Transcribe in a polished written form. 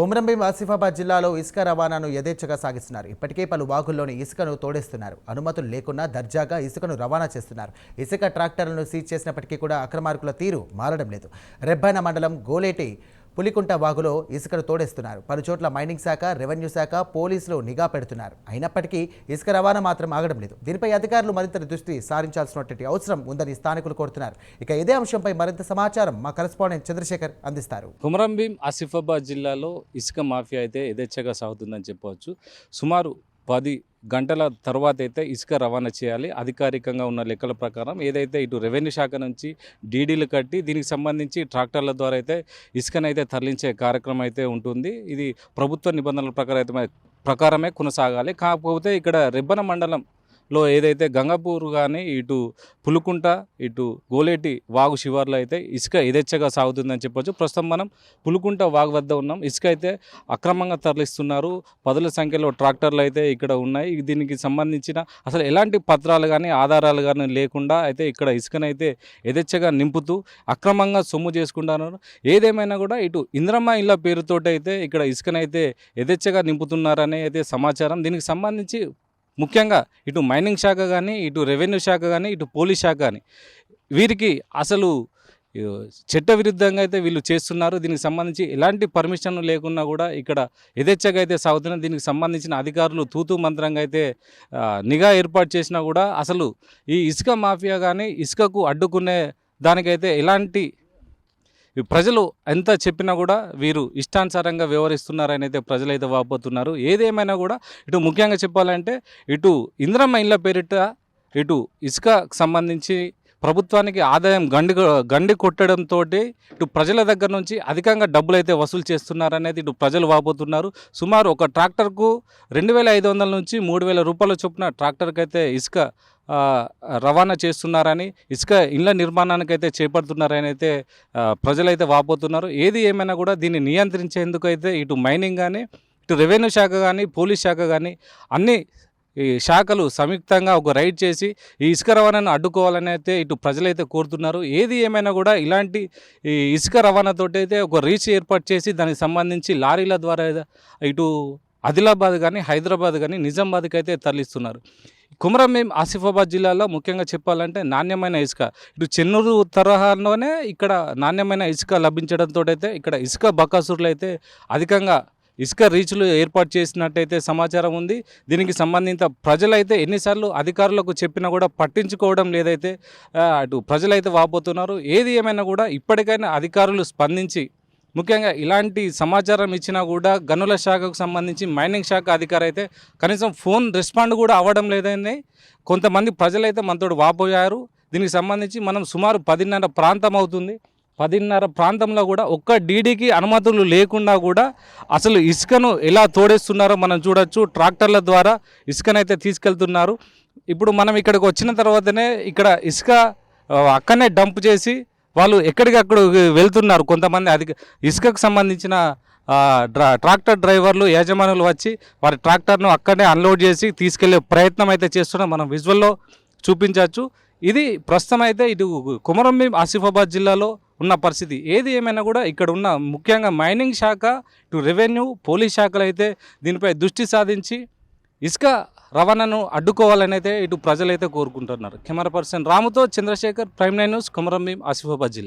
కొమరంభీం ఆసిఫాబాద్ జిల్లాలో ఇసుక రవాణాను యథేచ్ఛగా సాగిస్తున్నారు. ఇప్పటికే పలు వాగుల్లోని ఇసుకను తోడేస్తున్నారు. అనుమతులు లేకున్నా దర్జాగా ఇసుకను రవాణా చేస్తున్నారు. ఇసుక ట్రాక్టర్లను సీజ్ చేసినప్పటికీ కూడా అక్రమార్కుల తీరు మారడం లేదు. రెబ్బైన మండలం గోలేటి పులికుంట వాగులో ఇసుకను తోడేస్తున్నారు. పలు చోట్ల మైనింగ్ శాఖ, రెవెన్యూ శాఖ, పోలీసులు నిఘా పెడుతున్నారు. అయినప్పటికీ ఇసుక రవాణా మాత్రం ఆగడం లేదు. దీనిపై అధికారులు మరింత దృష్టి సారించాల్సినటువంటి అవసరం ఉందని స్థానికులు కోరుతున్నారు. ఇక ఇదే అంశంపై మరింత సమాచారం మా కరెస్పాండెంట్ చంద్రశేఖర్ అందిస్తారు. కొమరంభీం ఆసిఫాబాద్ జిల్లాలో ఇసుక మాఫియా అయితే యథేచ్ఛగా సాగుతుందని చెప్పవచ్చు. సుమారు 10 గంటల తర్వాత అయితే ఇసుక రవాణా చేయాలి. అధికారికంగా ఉన్న లెక్కల ప్రకారం ఏదైతే ఇటు రెవెన్యూ శాఖ నుంచి డీడీలు కట్టి దీనికి సంబంధించి ట్రాక్టర్ల ద్వారా అయితే ఇసుకనైతే తరలించే కార్యక్రమం అయితే ఉంటుంది. ఇది ప్రభుత్వ నిబంధనల ప్రకారమే కొనసాగాలి. కాకపోతే ఇక్కడ రెబ్బన మండలంలో ఏదైతే గంగాపూర్ కానీ ఇటు పులుకుంట ఇటు గోలేటి వాగు శివార్లో అయితే ఇసుక యథేచ్ఛగా సాగుతుందని చెప్పొచ్చు. ప్రస్తుతం మనం పులుకుంట వాగు వద్ద ఉన్నాం. ఇసుక అయితే అక్రమంగా తరలిస్తున్నారు. పదుల సంఖ్యలో ట్రాక్టర్లు అయితే ఇక్కడ ఉన్నాయి. దీనికి సంబంధించిన అసలు ఎలాంటి పత్రాలు కానీ ఆధారాలు కానీ లేకుండా అయితే ఇక్కడ ఇసుకనైతే యథేచ్ఛగా నింపుతూ అక్రమంగా సొమ్ము చేసుకుంటున్నారు. ఏదేమైనా కూడా ఇటు ఇంద్రమ్మ ఇళ్ళ పేరుతోటి అయితే ఇక్కడ ఇసుకనైతే యథేచ్ఛగా నింపుతున్నారనే అయితే సమాచారం. దీనికి సంబంధించి ముఖ్యంగా ఇటు మైనింగ్ శాఖ కానీ ఇటు రెవెన్యూ శాఖ కానీ ఇటు పోలీస్ శాఖ కానీ వీరికి అసలు చట్టవిరుద్ధంగా అయితే వీళ్ళు చేస్తున్నారు. దీనికి సంబంధించి ఎలాంటి పర్మిషన్ లేకున్నా కూడా ఇక్కడ యథేచ్ఛగా అయితే సాగుతున్నారు. దీనికి సంబంధించిన అధికారులు తూతూ మంత్రంగా అయితే నిఘా ఏర్పాటు చేసినా కూడా అసలు ఈ ఇసుక మాఫియా కానీ ఇసుకకు అడ్డుకునే దానికైతే ఎలాంటి ప్రజలు ఎంత చెప్పినా కూడా వీరు ఇష్టానుసారంగా వ్యవహరిస్తున్నారని అయితే ప్రజలైతే వాపోతున్నారు. ఏదేమైనా కూడా ఇటు ముఖ్యంగా చెప్పాలంటే ఇటు ఇంద్రమ్మ ఇళ్ళ పేరిట ఇటు ఇసుకకు సంబంధించి ప్రభుత్వానికి ఆదాయం గండి కొట్టడంతో ఇటు ప్రజల దగ్గర నుంచి అధికంగా డబ్బులు అయితే వసూలు చేస్తున్నారనేది ఇటు ప్రజలు వాపోతున్నారు. సుమారు ఒక ట్రాక్టర్కు 2500 నుంచి 3000 రూపాయల చొప్పున ట్రాక్టర్కి అయితే ఇసుక రవాణా చేస్తున్నారని, ఇసుక ఇళ్ల నిర్మాణానికి అయితే చేపడుతున్నారని అయితే ప్రజలైతే వాపోతున్నారు. ఏది ఏమైనా కూడా దీన్ని నియంత్రించేందుకు అయితే ఇటు మైనింగ్ కానీ ఇటు రెవెన్యూ శాఖ కానీ పోలీస్ శాఖ కానీ అన్ని ఈ శాఖలు సంయుక్తంగా ఒక రైడ్ చేసి ఈ ఇసుక రవాణాను అడ్డుకోవాలని అయితే ఇటు ప్రజలైతే కోరుతున్నారు. ఏది ఏమైనా కూడా ఇలాంటి ఈ ఇసుక రవాణాతో అయితే ఒక రీచ్ ఏర్పాటు చేసి దానికి సంబంధించి లారీల ద్వారా ఇటు ఆదిలాబాద్ కానీ హైదరాబాద్ కానీ నిజామాబాద్కి అయితే తరలిస్తున్నారు. కొమరంభీం ఆసిఫాబాద్ జిల్లాలో ముఖ్యంగా చెప్పాలంటే నాణ్యమైన ఇసుక ఇటు చెన్నూరు తరహాలోనే ఇక్కడ నాణ్యమైన ఇసుక లభించడంతో అయితే ఇక్కడ ఇసుక బకాసురులు అయితే అధికంగా ఇసుక రీచ్లు ఏర్పాటు చేసినట్టయితే సమాచారం ఉంది. దీనికి సంబంధిత ప్రజలైతే ఎన్నిసార్లు అధికారులకు చెప్పినా కూడా పట్టించుకోవడం లేదైతే అటు ప్రజలైతే వాపోతున్నారు. ఏది ఏమైనా కూడా ఇప్పటికైనా అధికారులు స్పందించి ముఖ్యంగా ఇలాంటి సమాచారం ఇచ్చినా కూడా గనుల శాఖకు సంబంధించి మైనింగ్ శాఖ అధికారి అయితే కనీసం ఫోన్ రెస్పాండ్ కూడా అవ్వడం లేదని కొంతమంది ప్రజలైతే మనతో వాపోయారు. దీనికి సంబంధించి మనం సుమారు 10:30 ప్రాంతం అవుతుంది. 10:30 ప్రాంతంలో కూడా ఒక్క డీడీకి అనుమతులు లేకుండా కూడా అసలు ఇసుకను ఎలా తోడేస్తున్నారో మనం చూడొచ్చు. ట్రాక్టర్ల ద్వారా ఇసుకనైతే తీసుకెళ్తున్నారు. ఇప్పుడు మనం ఇక్కడికి వచ్చిన తర్వాతనే ఇక్కడ ఇసుక అక్కడనే డంప్ చేసి వాళ్ళు ఎక్కడికక్కడ వెళ్తున్నారు. కొంతమంది ఇసుకకు సంబంధించిన ట్రాక్టర్ డ్రైవర్లు యాజమానులు వచ్చి వారి ట్రాక్టర్ను అక్కడనే అన్లోడ్ చేసి తీసుకెళ్లే ప్రయత్నం అయితే చేస్తున్నాం. మనం విజువల్లో చూపించవచ్చు. ఇది ప్రస్తుతం అయితే ఇటు కొమరంభీం ఆసిఫాబాద్ జిల్లాలో ఉన్న పరిస్థితి. ఏది ఏమైనా కూడా ఇక్కడ ఉన్న ముఖ్యంగా మైనింగ్ శాఖ ఇటు రెవెన్యూ పోలీస్ శాఖలు అయితే దీనిపై దృష్టి సాధించి ఇసుక రవాణాను అడ్డుకోవాలని అయితే ఇటు ప్రజలైతే కోరుకుంటున్నారు. కెమెరా పర్సన్ రాముతో చంద్రశేఖర్, ప్రైమ్ 9 న్యూస్, కొమరంభీం ఆసిఫాబాద్ జిల్లా.